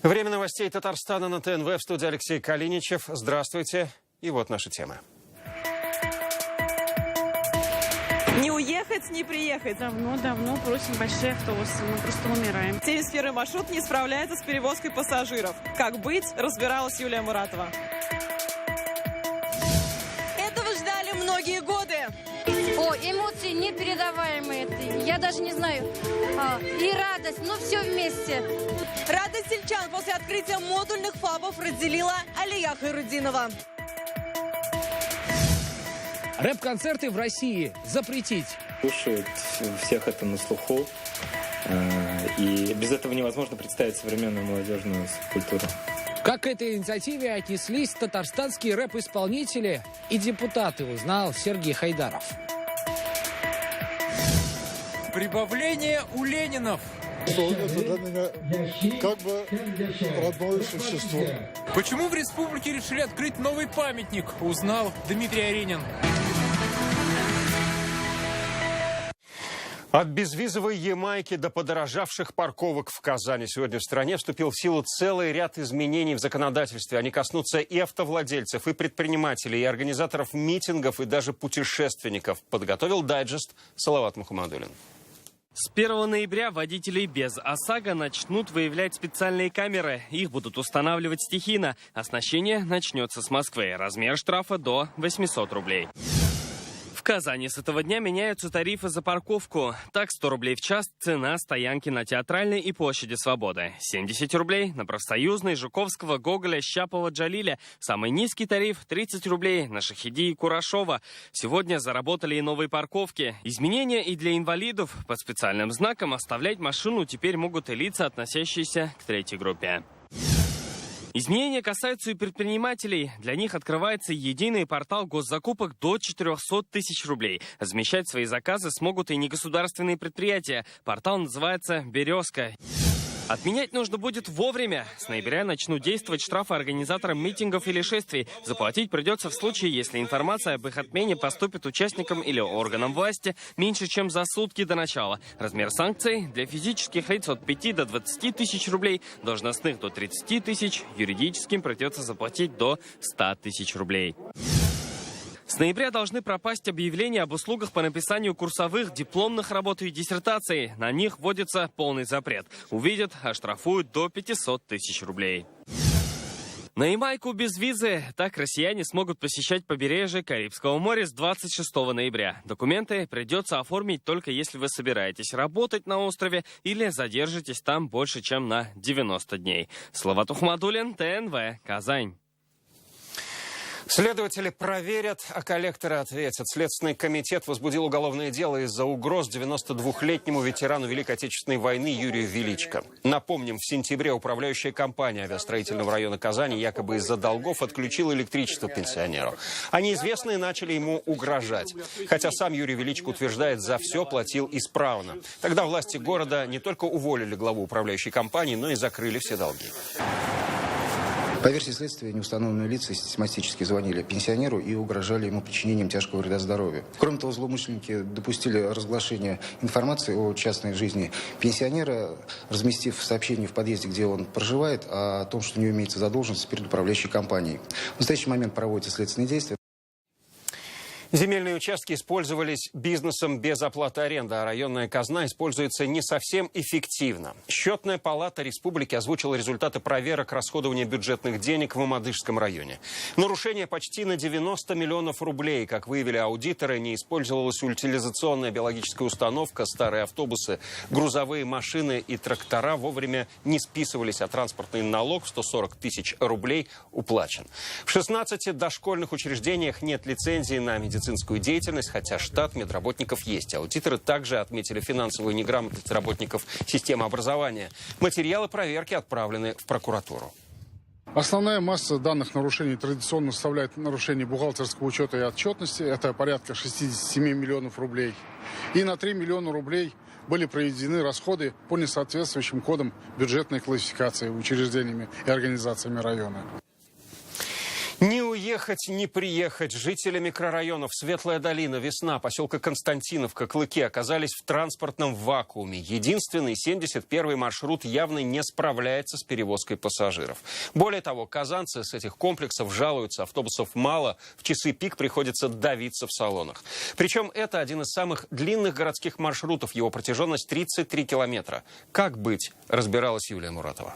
Время новостей Татарстана на ТНВ. В студии Алексей Калиничев. Здравствуйте. И вот наши темы. Не уехать, не приехать. Давно просим большие автобусы. Мы просто умираем. 71-й маршрут не справляется с перевозкой пассажиров. Как быть, разбиралась Юлия Муратова. Этого ждали многие годы. Эмоции непередаваемые. Я даже не знаю. И радость, все вместе. Радость сельчан после открытия модульных ФАПов разделила Алия Хайрудинова. Рэп-концерты в России запретить. Слушают, всех это на слуху. И без этого невозможно представить современную молодежную культуру. Как к этой инициативе отнеслись татарстанские рэп-исполнители и депутаты, узнал Сергей Хайдаров. Прибавление у Ленинов. Это для меня как бы родное существо. Почему в республике решили открыть новый памятник, узнал Дмитрий Аренин. От безвизовой Ямайки до подорожавших парковок в Казани сегодня в стране вступил в силу целый ряд изменений в законодательстве. Они коснутся и автовладельцев, и предпринимателей, и организаторов митингов, и даже путешественников. Подготовил дайджест Салават Мухаммадуллин. С 1 ноября водителей без ОСАГО начнут выявлять специальные камеры. Их будут устанавливать стихийно. Оснащение начнется с Москвы. Размер штрафа до 800 рублей. В Казани с этого дня меняются тарифы за парковку. Так, 100 рублей в час – цена стоянки на Театральной и Площади Свободы. 70 рублей на Профсоюзной, Жуковского, Гоголя, Щапова, Джалиля. Самый низкий тариф – 30 рублей на Шахиди и Курашова. Сегодня заработали и новые парковки. Изменения и для инвалидов. Под специальным знаком оставлять машину теперь могут и лица, относящиеся к третьей группе. Изменения касаются и предпринимателей. Для них открывается единый портал госзакупок до 400 тысяч рублей. Размещать свои заказы смогут и негосударственные предприятия. Портал называется «Березка». Отменять нужно будет вовремя. С ноября начнут действовать штрафы организаторам митингов или шествий. Заплатить придется в случае, если информация об их отмене поступит участникам или органам власти меньше, чем за сутки до начала. Размер санкций для физических лиц от 5 до 20 тысяч рублей, должностных до 30 тысяч, юридическим придется заплатить до 100 тысяч рублей. С ноября должны пропасть объявления об услугах по написанию курсовых, дипломных работ и диссертаций. На них вводится полный запрет. Увидят, оштрафуют до 500 тысяч рублей. На Ямайку без визы. Так россияне смогут посещать побережье Карибского моря с 26 ноября. Документы придется оформить только если вы собираетесь работать на острове или задержитесь там больше, чем на 90 дней. Салават Мухаммадуллин, ТНВ, Казань. Следователи проверят, а коллекторы ответят. Следственный комитет возбудил уголовное дело из-за угроз 92-летнему ветерану Великой Отечественной войны Юрию Величко. Напомним, в сентябре управляющая компания авиастроительного района Казани якобы из-за долгов отключила электричество пенсионеру. А неизвестные начали ему угрожать. Хотя сам Юрий Величко утверждает, за все платил исправно. Тогда власти города не только уволили главу управляющей компании, но и закрыли все долги. По версии следствия, неустановленные лица систематически звонили пенсионеру и угрожали ему причинением тяжкого вреда здоровью. Кроме того, злоумышленники допустили разглашение информации о частной жизни пенсионера, разместив сообщение в подъезде, где он проживает, о том, что у него имеется задолженность перед управляющей компанией. В настоящий момент проводятся следственные действия. Земельные участки использовались бизнесом без оплаты аренды, а районная казна используется не совсем эффективно. Счетная палата республики озвучила результаты проверок расходования бюджетных денег в Мамадышском районе. Нарушение почти на 90 миллионов рублей. Как выявили аудиторы, не использовалась утилизационная биологическая установка, старые автобусы, грузовые машины и трактора вовремя не списывались, а транспортный налог в 140 тысяч рублей уплачен. В 16 дошкольных учреждениях нет лицензии на медицинскую деятельность, хотя штат медработников есть. Аудиторы также отметили финансовую неграмотность работников системы образования. Материалы проверки отправлены в прокуратуру. Основная масса данных нарушений традиционно составляет нарушение бухгалтерского учета и отчетности. Это порядка 67 миллионов рублей. И на 3 миллиона рублей были проведены расходы по несоответствующим кодам бюджетной классификации учреждениями и организациями района. Не уехать, не приехать. Жители микрорайонов Светлая долина, Весна, поселка Константиновка, Клыки оказались в транспортном вакууме. Единственный 71-й маршрут явно не справляется с перевозкой пассажиров. Более того, казанцы с этих комплексов жалуются, автобусов мало, в часы пик приходится давиться в салонах. Причем это один из самых длинных городских маршрутов, его протяженность 33 километра. Как быть, разбиралась Юлия Муратова.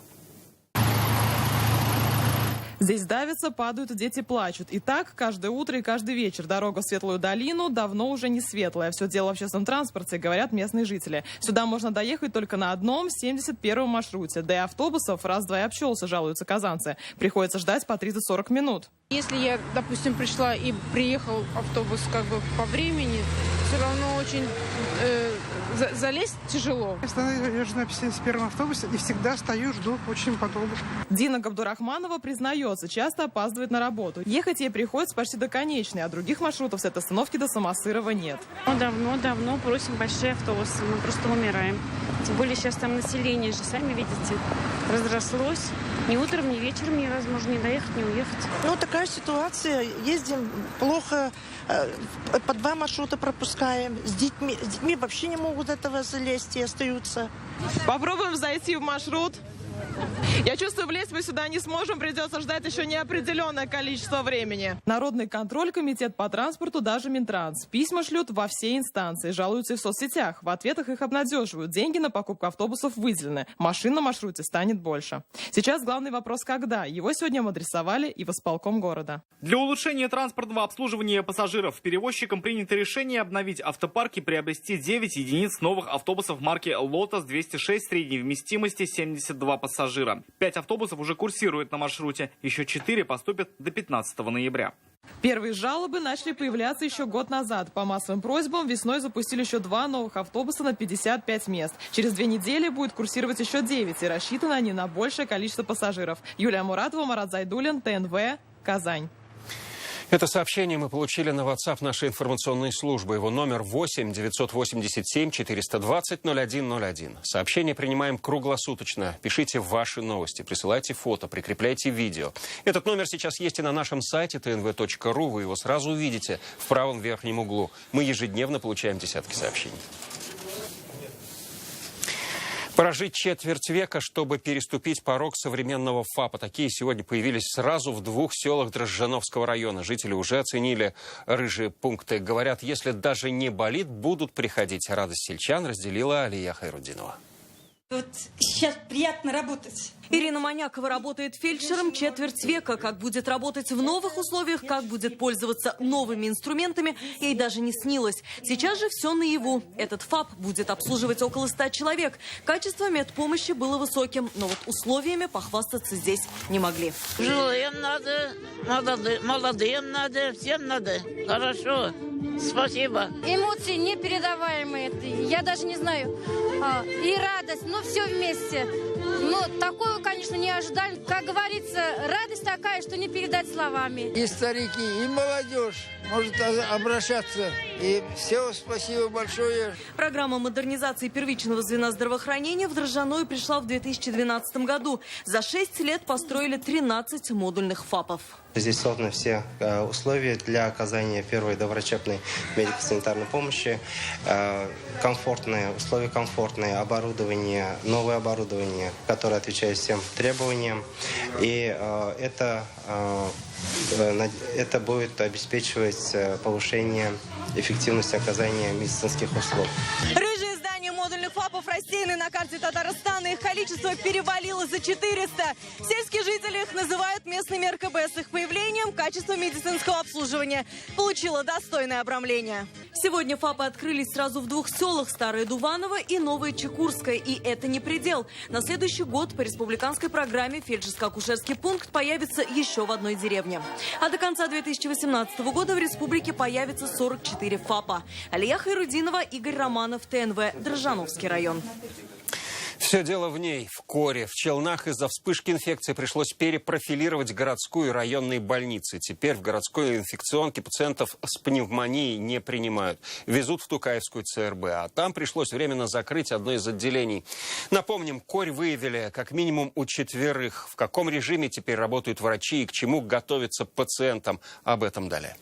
Здесь давятся, падают, дети плачут. И так каждое утро и каждый вечер. Дорога в Светлую долину давно уже не светлая. Все дело в общественном транспорте, говорят местные жители. Сюда можно доехать только на одном 71-м маршруте. Да и автобусов раз-два и обчелся, жалуются казанцы. Приходится ждать по 30-40 минут. Если я, допустим, пришла и приехал автобус как бы по времени, все равно очень залезть тяжело. Я езжу на 51-м автобусе и всегда стою, жду, очень подолгу. Дина Габдурахманова признается, часто опаздывает на работу. Ехать ей приходится почти до конечной, а других маршрутов с этой остановки до Самосырова нет. Давно просим большие автобусы, мы просто умираем. Тем более сейчас там население же, сами видите, разрослось. Ни утром, ни вечером невозможно ни доехать, ни уехать. Ну, такая ситуация. Ездим плохо, по 2 маршрута пропускаем. С детьми вообще не могут этого залезть и остаются. Попробуем зайти в маршрут. Я чувствую, влезть мы сюда не сможем, придется ждать еще неопределенное количество времени. Народный контроль, комитет по транспорту, даже Минтранс. Письма шлют во все инстанции, жалуются и в соцсетях. В ответах их обнадеживают. Деньги на покупку автобусов выделены. Машин на маршруте станет больше. Сейчас главный вопрос, когда? Его сегодня адресовали и в исполком города. Для улучшения транспортного обслуживания пассажиров перевозчикам принято решение обновить автопарк и приобрести 9 единиц новых автобусов марки «Лотос» 206 средней вместимости 72 пассажира. 5 автобусов уже курсируют на маршруте, еще 4 поступят до 15 ноября. Первые жалобы начали появляться еще год назад. По массовым просьбам весной запустили еще 2 новых автобуса на 55 мест. Через 2 недели будет курсировать еще 9, и рассчитаны они на большее количество пассажиров. Юлия Муратова, Марат Зайдуллин, ТНВ, Казань. Это сообщение мы получили на WhatsApp нашей информационной службы. Его номер 8 987 420 0101. Сообщение принимаем круглосуточно. Пишите ваши новости, присылайте фото, прикрепляйте видео. Этот номер сейчас есть и на нашем сайте tnv.ru. Вы его сразу увидите в правом верхнем углу. Мы ежедневно получаем десятки сообщений. Прожить четверть века, чтобы переступить порог современного ФАПа. Такие сегодня появились сразу в 2 селах Дрожжановского района. Жители уже оценили рыжие пункты. Говорят, если даже не болит, будут приходить. Радость сельчан разделила Алия Хайрудинова. Вот сейчас приятно работать. Ирина Манякова работает фельдшером четверть века. Как будет работать в новых условиях, как будет пользоваться новыми инструментами, ей даже не снилось. Сейчас же все наяву. Этот ФАП будет обслуживать около 100 человек. Качество медпомощи было высоким, но вот условиями похвастаться здесь не могли. Жилым надо, молодым надо, всем надо. Хорошо. Спасибо. Эмоции непередаваемые. Я даже не знаю. И радость, но все вместе. Но такого, конечно, не ожидали. Как говорится, радость такая, что не передать словами. И старики, и молодежь может обращаться. И все, спасибо большое. Программа модернизации первичного звена здравоохранения в Дрожжаное пришла в 2012 году. За 6 лет построили 13 модульных ФАПов. Здесь созданы все условия для оказания первой доврачебной медико-санитарной помощи. Комфортные условия, комфортное оборудование, новое оборудование, которое отвечает всем требованиям. И это будет обеспечивать повышение эффективности оказания медицинских услуг. Рыжие здания модульных ФАПов рассеяны на карте Татарстана. Их количество перевалило за 400. Сельские жители их называют местными РКБ. С их появлением качество медицинского обслуживания получило достойное обрамление. Сегодня ФАПы открылись сразу в 2 селах – Старое Дуваново и Новое Чекурское. И это не предел. На следующий год по республиканской программе фельдшерско-акушерский пункт появится еще в одной деревне. А до конца 2018 года в республике появится 44 ФАПа. Алия Хайрудинова, Игорь Романов, ТНВ, Дрожжановский район. Все дело в ней, в коре. В Челнах из-за вспышки инфекции пришлось перепрофилировать городскую и районные больницы. Теперь в городской инфекционке пациентов с пневмонией не принимают. Везут в Тукаевскую ЦРБ, а там пришлось временно закрыть одно из отделений. Напомним, корь выявили как минимум у 4. В каком режиме теперь работают врачи и к чему готовятся пациентам? Об этом далее.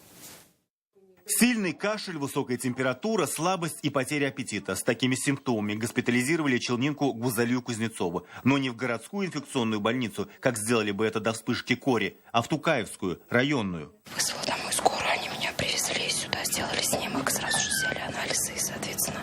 Сильный кашель, высокая температура, слабость и потеря аппетита. С такими симптомами госпитализировали челнинку Гузалию Кузнецову. Но не в городскую инфекционную больницу, как сделали бы это до вспышки кори, а в Тукаевскую, районную. Вызвала домой скорую, они меня привезли сюда, сделали снимок, сразу же взяли анализы и, соответственно,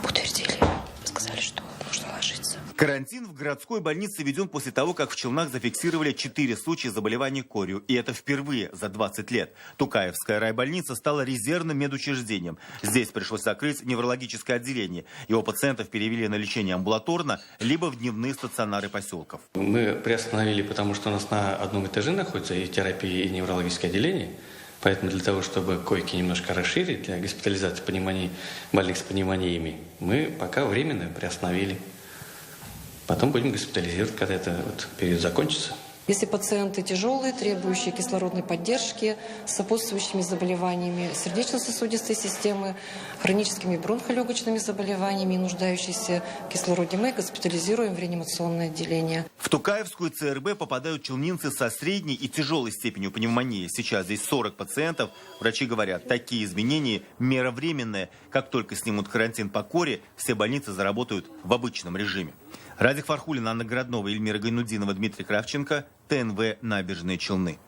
подтвердили, сказали, что нужно ложиться. Карантин в городской больнице введен после того, как в Челнах зафиксировали 4 случая заболевания корью. И это впервые за 20 лет. Тукаевская райбольница стала резервным медучреждением. Здесь пришлось закрыть неврологическое отделение. Его пациентов перевели на лечение амбулаторно, либо в дневные стационары поселков. Мы приостановили, потому что у нас на одном этаже находится и терапия, и неврологическое отделение. Поэтому для того, чтобы койки немножко расширить для госпитализации пневмонии, больных с пневмониями, мы пока временно приостановили. Потом будем госпитализировать, когда этот период закончится. Если пациенты тяжелые, требующие кислородной поддержки, с сопутствующими заболеваниями сердечно-сосудистой системы, хроническими бронхолегочными заболеваниями, нуждающиеся в кислороде, мы госпитализируем в реанимационное отделение. В Тукаевскую ЦРБ попадают челнинцы со средней и тяжелой степенью пневмонии. Сейчас здесь 40 пациентов. Врачи говорят, такие изменения – мера временная. Как только снимут карантин по коре, все больницы заработают в обычном режиме. Радик Фархулин, Анна Городнова, Эльмира Гайнудинова, Дмитрий Кравченко, ТНВ «Набережные Челны».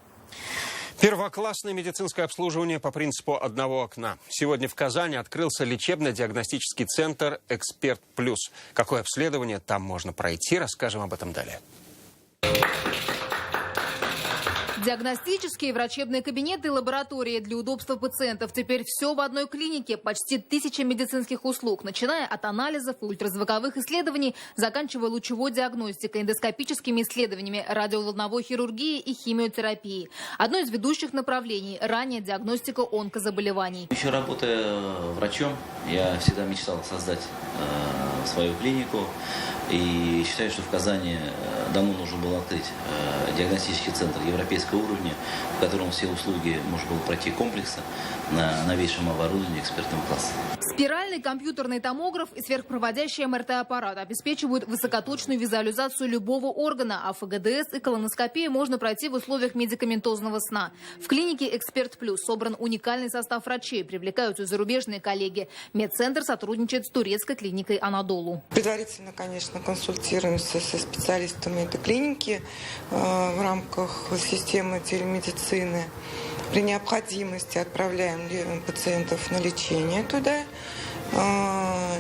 Первоклассное медицинское обслуживание по принципу одного окна. Сегодня в Казани открылся лечебно-диагностический центр «Эксперт Плюс». Какое обследование там можно пройти, расскажем об этом далее. Диагностические, врачебные кабинеты и лаборатории для удобства пациентов. Теперь все в одной клинике. Почти 1000 медицинских услуг, начиная от анализов и ультразвуковых исследований, заканчивая лучевой диагностикой, эндоскопическими исследованиями, радиоволновой хирургией и химиотерапией. Одно из ведущих направлений – ранняя диагностика онкозаболеваний. Еще работая врачом, я всегда мечтал создать свою клинику. И считаю, что в Казани давно нужно было открыть диагностический центр европейского уровня, в котором все услуги можно было пройти комплексно на новейшем оборудовании экспертного класса. Спиральный компьютерный томограф и сверхпроводящий МРТ-аппарат обеспечивают высокоточную визуализацию любого органа, а ФГДС и колоноскопию можно пройти в условиях медикаментозного сна. В клинике «Эксперт Плюс» собран уникальный состав врачей, привлекаются зарубежные коллеги. Медцентр сотрудничает с турецкой клиникой «Анадолу». Предварительно, конечно, консультируемся со специалистами этой клиники в рамках системы телемедицины. При необходимости отправляем пациентов на лечение туда.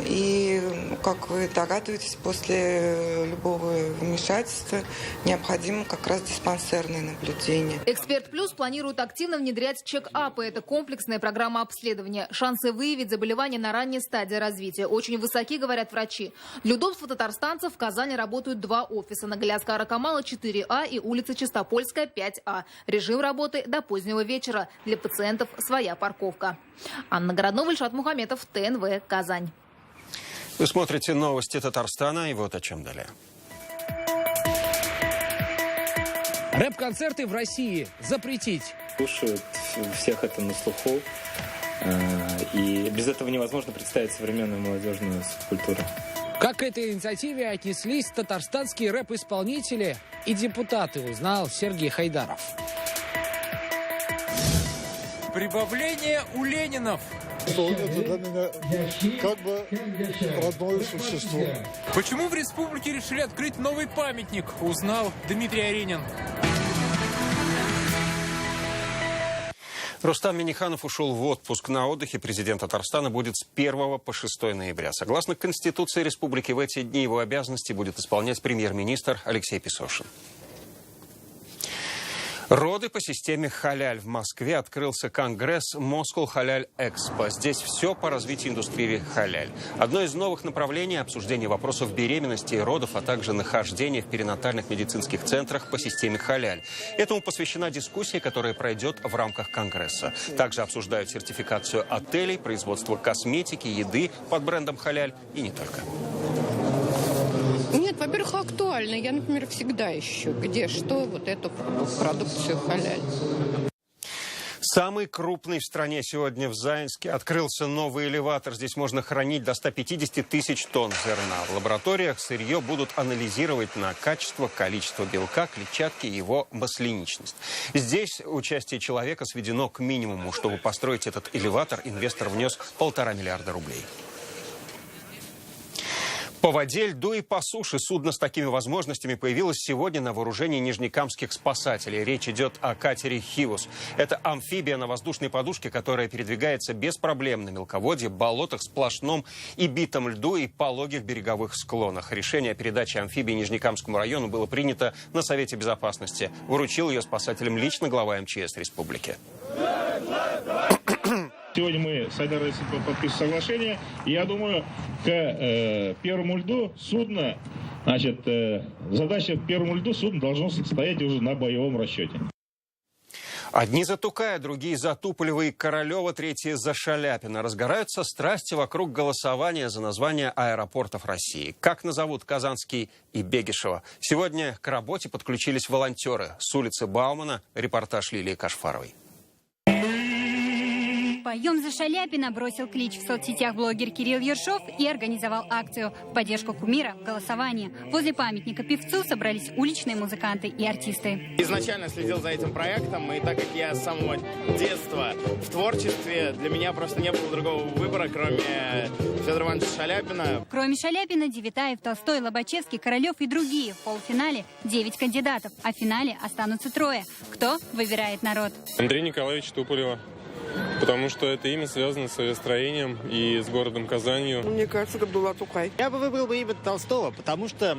И, как вы догадываетесь, после любого вмешательства необходимо как раз диспансерное наблюдение. «Эксперт Плюс» планирует активно внедрять чек-апы. Это комплексная программа обследования. Шансы выявить заболевание на ранней стадии развития очень высоки, говорят врачи. Для удобства татарстанцев в Казани работают 2 офиса. На Галиаскара Камала 4А и улица Чистопольская 5А. Режим работы до позднего вечера. Для пациентов своя парковка. Анна Городнова, Ильшат Мухаметов, ТНВ, Казань. Вы смотрите новости Татарстана, и вот о чем далее. Рэп-концерты в России запретить. Слушают, у всех это на слуху. И без этого невозможно представить современную молодежную культуру. Как к этой инициативе отнеслись татарстанские рэп-исполнители и депутаты, узнал Сергей Хайдаров. Прибавление у Ленинов. Это для меня как бы родное существо. Почему в республике решили открыть новый памятник, узнал Дмитрий Аренин. Рустам Минниханов ушел в отпуск. На отдыхе президент Татарстана будет с 1 по 6 ноября. Согласно Конституции республики, в эти дни его обязанности будет исполнять премьер-министр Алексей Песошин. Роды по системе «Халяль». В Москве открылся конгресс «Москол Халяль Экспо». Здесь все по развитию индустрии халяль. Одно из новых направлений – обсуждение вопросов беременности и родов, а также нахождения в перинатальных медицинских центрах по системе «Халяль». Этому посвящена дискуссия, которая пройдет в рамках конгресса. Также обсуждают сертификацию отелей, производство косметики, еды под брендом «Халяль» и не только. Нет, во-первых, актуально. Я, например, всегда ищу, где что, вот эту продукцию халяль. Самый крупный в стране сегодня в Заинске открылся новый элеватор. Здесь можно хранить до 150 тысяч тонн зерна. В лабораториях сырье будут анализировать на качество, количество белка, клетчатки и его масляничность. Здесь участие человека сведено к минимуму. Чтобы построить этот элеватор, инвестор внес 1,5 миллиарда рублей. По воде, льду и по суше судно с такими возможностями появилось сегодня на вооружении нижнекамских спасателей. Речь идет о катере «Хивус». Это амфибия на воздушной подушке, которая передвигается без проблем на мелководье, болотах, сплошном и битом льду и пологих береговых склонах. Решение о передаче амфибии Нижнекамскому району было принято на Совете Безопасности. Вручил ее спасателям лично глава МЧС республики. Сегодня мы с Айдаром подписываем соглашение. И я думаю, к первому льду судно, задача к первому льду судно должно стоять уже на боевом расчете. Одни за Тукая, другие за Туполева и Королева, третьи за Шаляпина. Разгораются страсти вокруг голосования за название аэропортов России. Как назовут Казанский и Бегишево? Сегодня к работе подключились волонтеры. С улицы Баумана репортаж Лилии Кашфаровой. «Поем за Шаляпина» бросил клич в соцсетях блогер Кирилл Ершов и организовал акцию в поддержку кумира в голосовании. Возле памятника певцу собрались уличные музыканты и артисты. Изначально следил за этим проектом, и так как я с самого детства в творчестве, для меня просто не было другого выбора, кроме Федора Ивановича Шаляпина. Кроме Шаляпина, Девитаев, Толстой, Лобачевский, Королев и другие. В полуфинале 9 кандидатов, а в финале останутся 3. Кто выбирает народ? Андрей Николаевич Туполева. Потому что это имя связано с авиастроением и с городом Казанью. Мне кажется, Габдулла Тукай. Я бы выбрал бы имя Толстого, потому что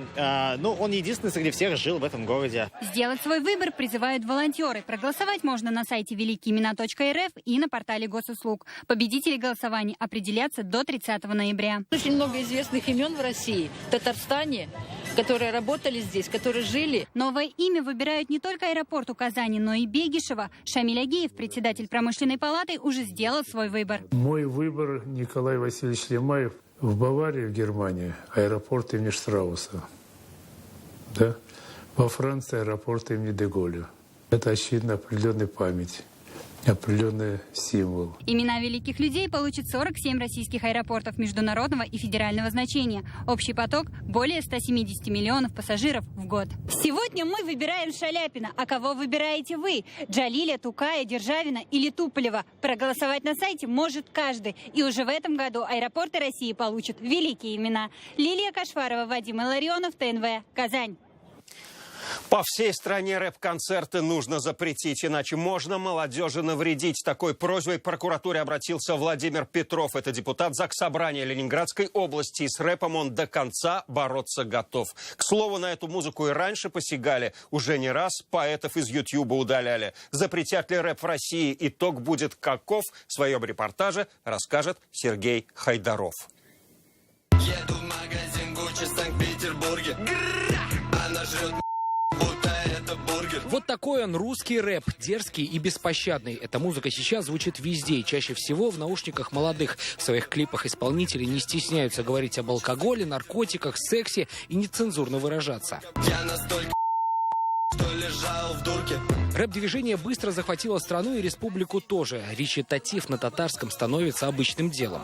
он единственный среди всех жил в этом городе. Сделать свой выбор призывают волонтеры. Проголосовать можно на сайте великиеимена.рф и на портале госуслуг. Победители голосования определятся до 30 ноября. Очень много известных имен в России, в Татарстане, которые работали здесь, которые жили. Новое имя выбирают не только аэропорту Казани, но и Бегишева. Шамиль Агеев, председатель промышленной палаты, уже сделал свой выбор. Мой выбор — Николай Васильевич Лемаев. В Баварии, в Германии, аэропорт имени Штрауса. Да? Во Франции аэропорт имени де Голля. Это, очевидно, определенная память, определенный символ. Имена великих людей получат 47 российских аэропортов международного и федерального значения. Общий поток – более 170 миллионов пассажиров в год. Сегодня мы выбираем Шаляпина. А кого выбираете вы? Джалиля, Тукая, Державина или Туполева? Проголосовать на сайте может каждый. И уже в этом году аэропорты России получат великие имена. Лилия Кашфарова, Вадим Илларионов, ТНВ, Казань. По всей стране рэп-концерты нужно запретить, иначе можно молодежи навредить. Такой просьбой к прокуратуре обратился Владимир Петров. Это депутат Заксобрания Ленинградской области. И с рэпом он до конца бороться готов. К слову, на эту музыку и раньше посягали. Уже не раз поэтов из Ютьюба удаляли. Запретят ли рэп в России? Итог будет каков? В своем репортаже расскажет Сергей Хайдаров. Еду в магазин Гуччи в Санкт-Петербурге. Она жрет будто это бургер. Вот такой он, русский рэп, дерзкий и беспощадный. Эта музыка сейчас звучит везде, и чаще всего в наушниках молодых. В своих клипах исполнители не стесняются говорить об алкоголе, наркотиках, сексе и нецензурно выражаться. Я настолько что лежал в дурке. Рэп-движение быстро захватило страну и республику тоже. Речитатив на татарском становится обычным делом.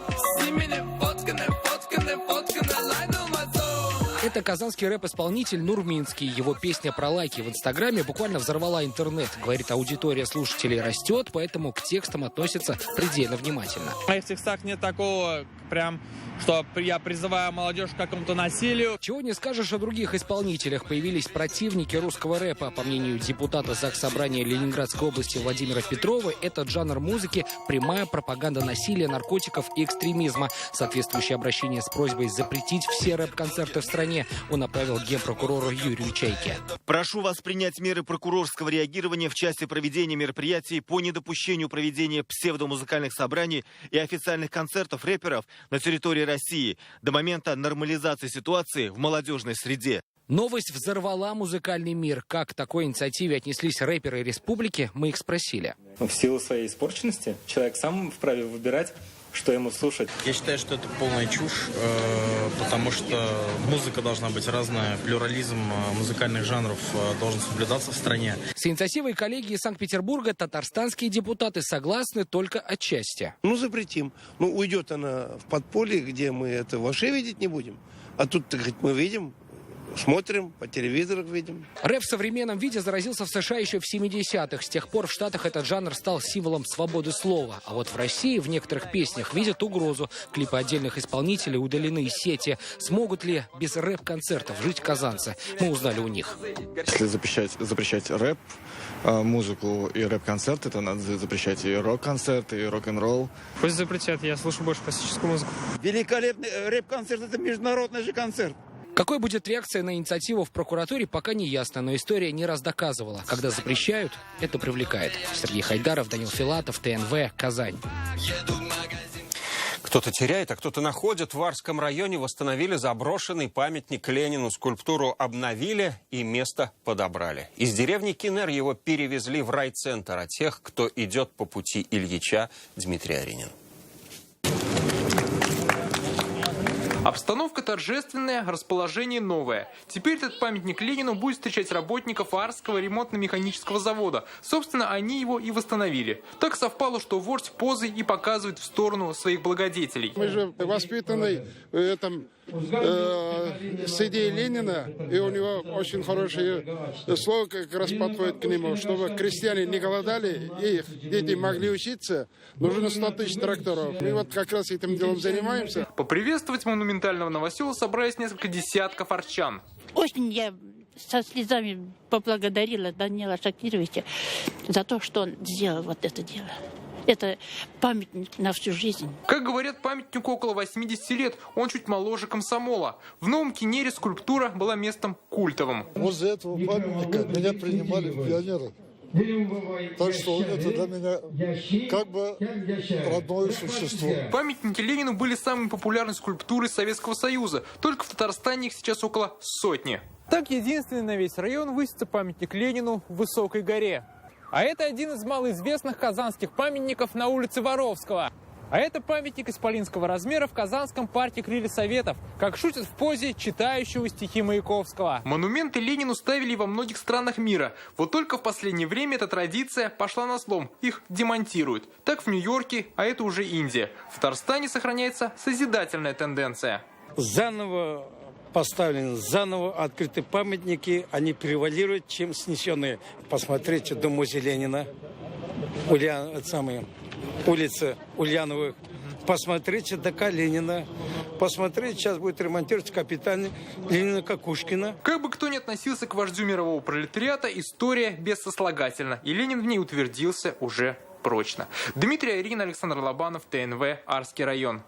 Это казанский рэп-исполнитель Нурминский. Его песня про лайки в Инстаграме буквально взорвала интернет. Говорит, аудитория слушателей растет, поэтому к текстам относятся предельно внимательно. В моих текстах нет такого, прям, что я призываю молодежь к какому-то насилию. Чего не скажешь о других исполнителях. Появились противники русского рэпа. По мнению депутата Заксобрания Ленинградской области Владимира Петрова, этот жанр музыки – прямая пропаганда насилия, наркотиков и экстремизма. Соответствующее обращение с просьбой запретить все рэп-концерты в стране он направил генпрокурору Юрию Чайке. Прошу вас принять меры прокурорского реагирования в части проведения мероприятий по недопущению проведения псевдомузыкальных собраний и официальных концертов рэперов на территории России до момента нормализации ситуации в молодежной среде. Новость взорвала музыкальный мир. Как к такой инициативе отнеслись рэперы республики, мы их спросили. В силу своей испорченности человек сам вправе выбирать, что ему слушать. Я считаю, что это полная чушь, потому что музыка должна быть разная, плюрализм музыкальных жанров должен соблюдаться в стране. С инициативой коллеги из Санкт-Петербурга татарстанские депутаты согласны только отчасти. Ну, запретим. Ну, уйдет она в подполье, где мы это вообще видеть не будем. А тут, так сказать, мы видим, смотрим, по телевизору видим. Рэп в современном виде заразился в США еще в 70-х. С тех пор в Штатах этот жанр стал символом свободы слова. А вот в России в некоторых песнях видят угрозу. Клипы отдельных исполнителей удалены из сети. Смогут ли без рэп-концертов жить казанцы? Мы узнали у них. Если запрещать рэп, музыку и рэп-концерты, то надо запрещать и рок-концерты, и рок-н-ролл. Пусть запретят, я слушаю больше классическую музыку. Великолепный рэп-концерт, это международный же концерт. Какой будет реакция на инициативу в прокуратуре, пока не ясно, но история не раз доказывала. Когда запрещают, это привлекает. Сергей Хайдаров, Данил Филатов, ТНВ, Казань. Кто-то теряет, а кто-то находит. В Арском районе восстановили заброшенный памятник Ленину. Скульптуру обновили и место подобрали. Из деревни Кинер его перевезли в райцентр. А тех, кто идет по пути Ильича, Дмитрий Аринин. Обстановка торжественная, расположение новое. Теперь этот памятник Ленину будет встречать работников Арского ремонтно-механического завода. Собственно, они его и восстановили. Так совпало, что вождь позой и показывает в сторону своих благодетелей. Мы же воспитаны с идеей Ленина, и у него очень хорошее слово как раз подходит к нему, чтобы крестьяне не голодали, и их дети могли учиться, нужно 100 тысяч тракторов. Мы вот как раз этим делом занимаемся. Поприветствовать монументального новосела собрались несколько десятков арчан. Очень я со слезами поблагодарила Данила Шакировича за то, что он сделал вот это дело. Это памятник на всю жизнь. Как говорят, памятнику около 80 лет. Он чуть моложе комсомола. В Новом Кинере скульптура была местом культовым. Возле этого памятника меня принимали в пионеры. Так что это для меня как бы родное существо. Памятники Ленину были самой популярной скульптурой Советского Союза. Только в Татарстане их сейчас около 100. Так единственный на весь район высится памятник Ленину в Высокой горе. А это один из малоизвестных казанских памятников на улице Воровского. А это памятник исполинского размера в Казанском парке Крылья Советов, как шутят в позе читающего стихи Маяковского. Монументы Ленину ставили во многих странах мира. Вот только в последнее время эта традиция пошла на слом. Их демонтируют. Так в Нью-Йорке, а это уже Индия. В Татарстане сохраняется созидательная тенденция. Заново поставлены, заново открыты памятники, они превалируют, чем снесенные. Посмотрите, дом музея Ленина, улица Ульяновых. Посмотрите ДК Ленина. Посмотрите, сейчас будет ремонтироваться капитально Ленина-Кукушкина. Как бы кто ни относился к вождю мирового пролетариата, история бессослагательна. И Ленин в ней утвердился уже прочно. Дмитрий Аринин, Александр Лобанов, ТНВ, Арский район.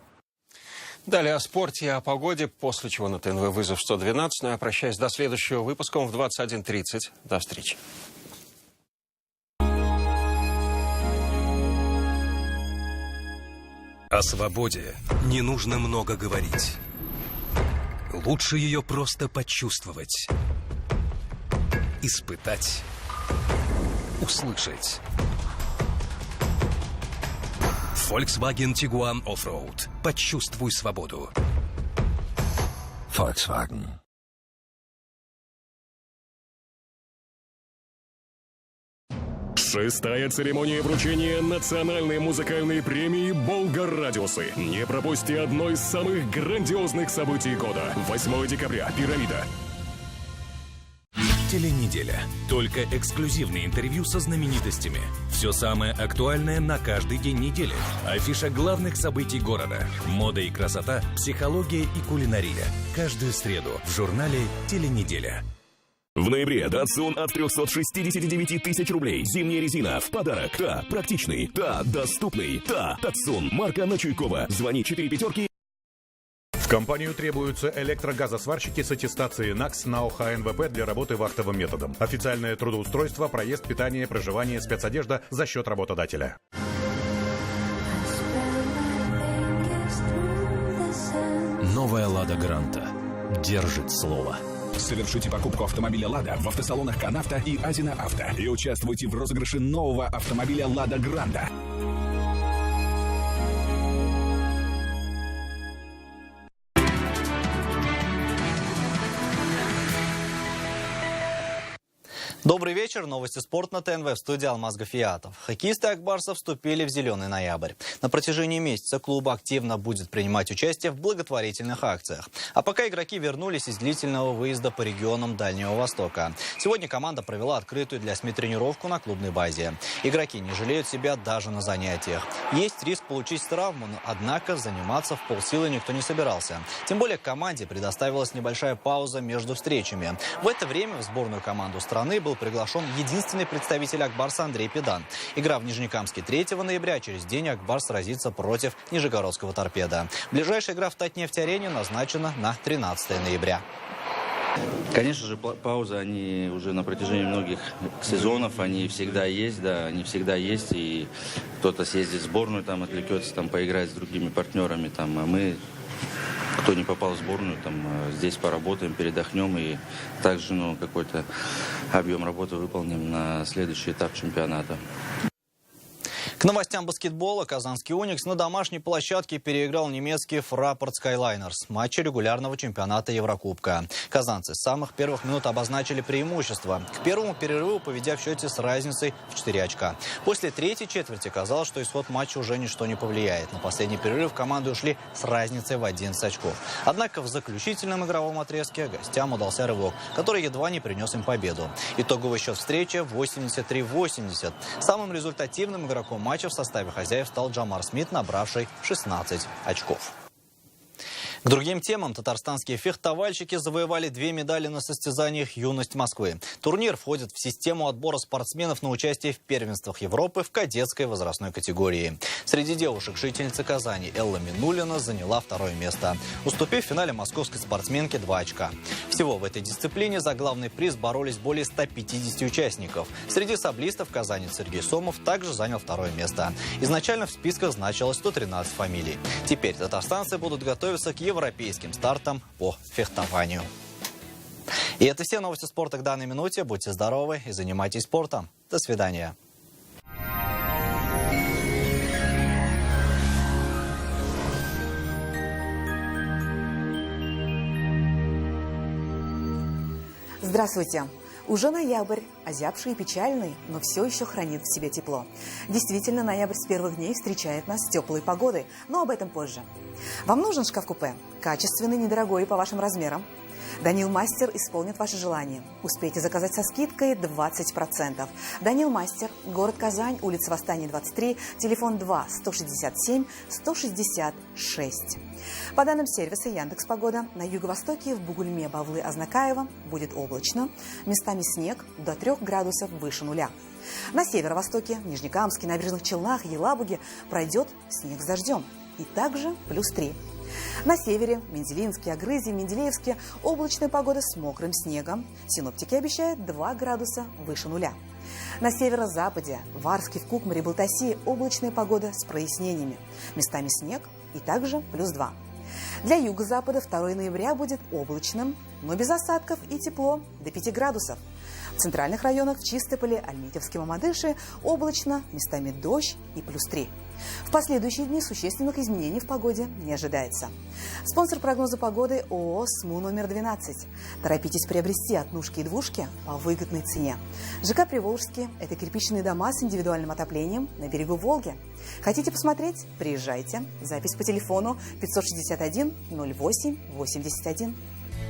Далее о спорте и о погоде, после чего на ТНВ вызов 112. Ну, я прощаюсь до следующего выпуска в 21:30. До встречи. О свободе не нужно много говорить. Лучше ее просто почувствовать, испытать, услышать. Volkswagen Tiguan Offroad. Почувствуй свободу. Volkswagen. Шестая церемония вручения национальной музыкальной премии «Болгар-радиусы». Не пропусти одно из самых грандиозных событий года. 8 декабря. Пирамида. Теленеделя. Только эксклюзивные интервью со знаменитостями. Все самое актуальное на каждый день недели. Афиша главных событий города. Мода и красота, психология и кулинария. Каждую среду в журнале «Теленеделя». В ноябре Datsun от 369 тысяч рублей. Зимняя резина в подарок. Та практичный, та доступный, та Datsun. Марка на Чуйкова. Звони 45. В компанию требуются электрогазосварщики с аттестацией НАКС на ОХ-НВП для работы вахтовым методом. Официальное трудоустройство, проезд, питание, проживание, спецодежда за счет работодателя. Новая «Лада Гранта» держит слово. Совершите покупку автомобиля «Лада» в автосалонах «Канавто» и «Азина Авто» и участвуйте в розыгрыше нового автомобиля «Лада Гранта». Добрый вечер. Новости спорта на ТНВ. В студии Алмаз Гафиятов. Хоккеисты Акбарса вступили в «Зеленый ноябрь». На протяжении месяца клуб активно будет принимать участие в благотворительных акциях. А пока игроки вернулись из длительного выезда по регионам Дальнего Востока. Сегодня команда провела открытую для СМИ тренировку на клубной базе. Игроки не жалеют себя даже на занятиях. Есть риск получить травму, однако заниматься в полсилы никто не собирался. Тем более команде предоставилась небольшая пауза между встречами. В это время в сборную команду страны был приглашен единственный представитель Акбарса Андрей Педан. Игра в Нижнекамске 3 ноября, а через день Акбарс сразится против Нижегородского «Торпедо». Ближайшая игра в Татнефть-арене назначена на 13 ноября. Конечно же, паузы, они уже на протяжении многих сезонов, они всегда есть, да, они всегда есть. И кто-то съездит в сборную, там, отвлекется, там, поиграть с другими партнерами, там, а мы... Кто не попал в сборную, там, здесь поработаем, передохнем и также какой-то объем работы выполним на следующий этап чемпионата. К новостям баскетбола. Казанский «Уникс» на домашней площадке переиграл немецкий Fraport Skyliners в матче регулярного чемпионата Еврокубка. Казанцы с самых первых минут обозначили преимущество. К первому перерыву поведя в счете с разницей в 4 очка. После третьей четверти казалось, что исход матча уже ничто не повлияет. На последний перерыв команды ушли с разницей в 11 очков. Однако в заключительном игровом отрезке гостям удался рывок, который едва не принес им победу. Итоговый счет встречи 83-80. Самым результативным игроком матча в составе хозяев стал Джамар Смит, набравший 16 очков. К другим темам. Татарстанские фехтовальщики завоевали 2 медали на состязаниях «Юность Москвы». Турнир входит в систему отбора спортсменов на участие в первенствах Европы в кадетской возрастной категории. Среди девушек жительница Казани Элла Минулина заняла 2-е место, уступив в финале московской спортсменке 2 очка. Всего в этой дисциплине за главный приз боролись более 150 участников. Среди саблистов казанец Сергей Сомов также занял 2-е место. Изначально в списках значилось 113 фамилий. Теперь татарстанцы будут готовиться к европейским стартам по фехтованию. И это все новости спорта к данной минуте. Будьте здоровы и занимайтесь спортом. До свидания. Здравствуйте! Уже ноябрь, озябший и печальный, но все еще хранит в себе тепло. Действительно, ноябрь с первых дней встречает нас с теплой погодой, но об этом позже. Вам нужен шкаф-купе? Качественный, недорогой и по вашим размерам? Данил Мастер исполнит ваше желание. Успейте заказать со скидкой 20%. Данил Мастер, город Казань, улица Восстания, 23, телефон 2-167-166. По данным сервиса Яндекс.Погода, на юго-востоке в Бугульме, Бавлы, Азнакаево будет облачно, местами снег до 3 градусов выше нуля. На северо-востоке, в Нижнекамске, Набережных Челнах, Елабуге пройдет снег с дождем и также +3. На севере, Менделинске, Агрызе, Менделеевске облачная погода с мокрым снегом. Синоптики обещают 2 градуса выше нуля. На северо-западе, в Арске, в Кукмаре, Балтаси облачная погода с прояснениями. Местами снег и также +2. Для юго-запада 2 ноября будет облачным, но без осадков и тепло до 5 градусов. В центральных районах в Чистополе, Альметьевске, Мамадыше облачно, местами дождь и +3. В последующие дни существенных изменений в погоде не ожидается. Спонсор прогноза погоды ООО СМУ номер 12. Торопитесь приобрести однушки и двушки по выгодной цене. ЖК Приволжский – это кирпичные дома с индивидуальным отоплением на берегу Волги. Хотите посмотреть? Приезжайте. Запись по телефону 561 08 81.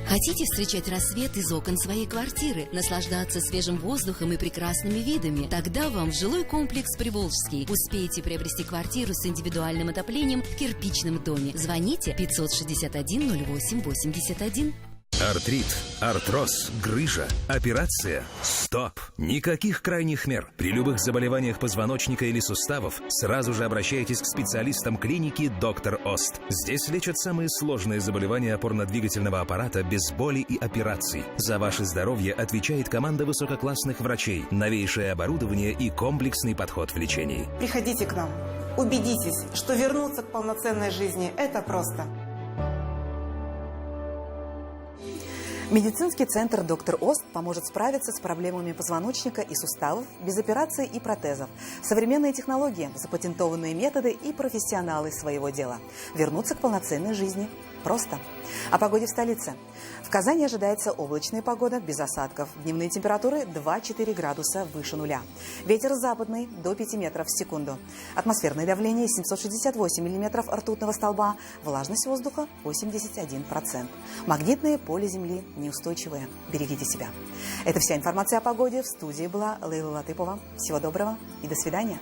Хотите встречать рассвет из окон своей квартиры, наслаждаться свежим воздухом и прекрасными видами? Тогда вам в жилой комплекс «Приволжский». Успеете приобрести квартиру с индивидуальным отоплением в кирпичном доме. Звоните 561 08 81. Артрит, артроз, грыжа, операция. Стоп! Никаких крайних мер. При любых заболеваниях позвоночника или суставов сразу же обращайтесь к специалистам клиники «Доктор Ост». Здесь лечат самые сложные заболевания опорно-двигательного аппарата без боли и операций. За ваше здоровье отвечает команда высококлассных врачей, новейшее оборудование и комплексный подход в лечении. Приходите к нам. Убедитесь, что вернуться к полноценной жизни – это просто. Медицинский центр «Доктор Ост» поможет справиться с проблемами позвоночника и суставов без операций и протезов. Современные технологии, запатентованные методы и профессионалы своего дела. Вернуться к полноценной жизни просто. О погоде в столице. В Казани ожидается облачная погода без осадков. Дневные температуры 2-4 градуса выше нуля. Ветер западный до 5 метров в секунду. Атмосферное давление 768 миллиметров ртутного столба. Влажность воздуха 81%. Магнитное поле Земли неустойчивое. Берегите себя. Это вся информация о погоде. В студии была Лейла Латыпова. Всего доброго и до свидания.